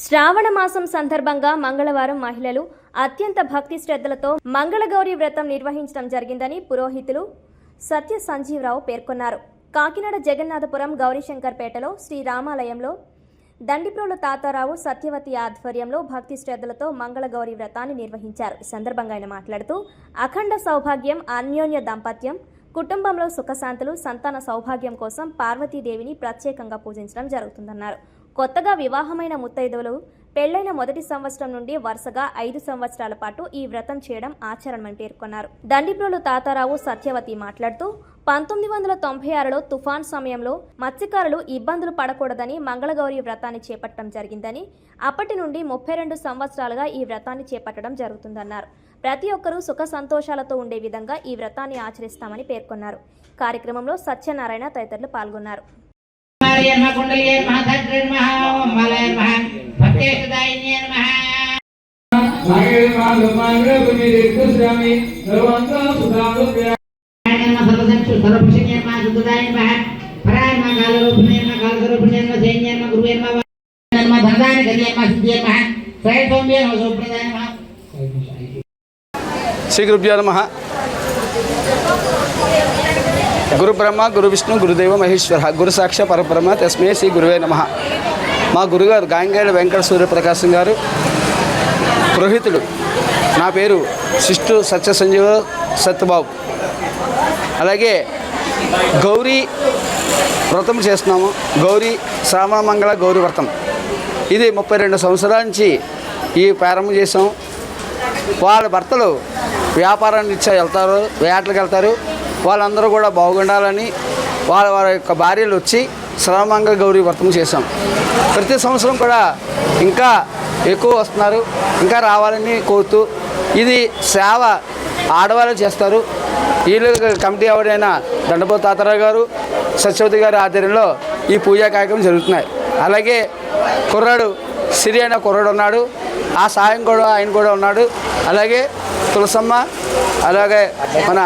శ్రావణ మాసం సందర్భంగా మంగళవారం మహిళలు అత్యంత భక్తి శ్రద్ధలతో మంగళగౌరి వ్రతం నిర్వహించడం జరిగిందని పురోహితులు సత్య సంజీవరావు పేర్కొన్నారు. కాకినాడ జగన్నాథపురం గౌరీశంకర్పేటలో శ్రీరామాలయంలో దండిప్రోలు తాతారావు సత్యవతి ఆధ్వర్యంలో భక్తి శ్రద్ధలతో మంగళగౌరి వ్రతాన్ని నిర్వహించారు. ఈ సందర్భంగా ఆయన మాట్లాడుతూ అఖండ సౌభాగ్యం, అన్యోన్య దాంపత్యం, కుటుంబంలో సుఖశాంతులు, సంతాన సౌభాగ్యం కోసం పార్వతీదేవిని ప్రత్యేకంగా పూజించడం జరుగుతుందన్నారు. కొత్తగా వివాహమైన ముత్తైదువులు పెళ్లైన మొదటి సంవత్సరం నుండి వరుసగా 5 సంవత్సరాల పాటు ఈ వ్రతం చేయడం ఆచరణమని పేర్కొన్నారు. దండిప్రోలు తాతారావు సత్యవతి మాట్లాడుతూ 1996లో తుఫాన్ సమయంలో మత్స్యకారులు ఇబ్బందులు పడకూడదని మంగళగౌరి వ్రతాన్ని చేపట్టడం జరిగిందని, అప్పటి నుండి 32 సంవత్సరాలుగా ఈ వ్రతాన్ని చేపట్టడం జరుగుతుందన్నారు. ప్రతి ఒక్కరూ సుఖ సంతోషాలతో ఉండే విధంగా ఈ వ్రతాన్ని ఆచరిస్తామని పేర్కొన్నారు. కార్యక్రమంలో సత్యనారాయణ తదితరులు పాల్గొన్నారు. శ్రీ గురుభ్యో నమః. గురు బ్రహ్మ, గురు విష్ణు, గురుదేవ మహేశ్వర, గురు సాక్ష పరబ్రహ్మ, తస్మే శ్రీ గురువే నమః. మా గురుగారు గాంగేడ వెంకట సూర్యప్రకాశం గారు పురోహితుడు. నా పేరు సిస్టు సత్య సంజీవ సత్యబాబు. అలాగే గౌరీ వ్రతం చేస్తున్నాము. గౌరీ శ్రావణ మంగళ గౌరీ వ్రతం ఇది 32 సంవత్సరాల నుంచి ఈ ప్రారంభం చేసాం. వాళ్ళ భర్తలు వ్యాపారం రీత్యా వెళ్తారు, వేటలకు వెళ్తారు. వాళ్ళందరూ కూడా బాగుండాలని వారి యొక్క భార్యలు వచ్చి శ్రావణమంగళ గౌరీ వ్రతం చేశాం. ప్రతి సంవత్సరం కూడా ఇంకా ఎక్కువ వస్తున్నారు, ఇంకా రావాలని కోరుతూ ఇది సేవ ఆడవాళ్ళు చేస్తారు. వీళ్ళు కమిటీ ఎవరైనా దండపో తాతారావు గారు, సత్యవతి గారి ఆధ్వర్యంలో ఈ పూజా కార్యక్రమం జరుగుతున్నాయి. అలాగే కుర్రాడు సిరి అయిన కుర్రాడు ఉన్నాడు, ఆ సాయం కూడా ఆయన కూడా ఉన్నాడు. అలాగే తులసమ్మ, అలాగే మన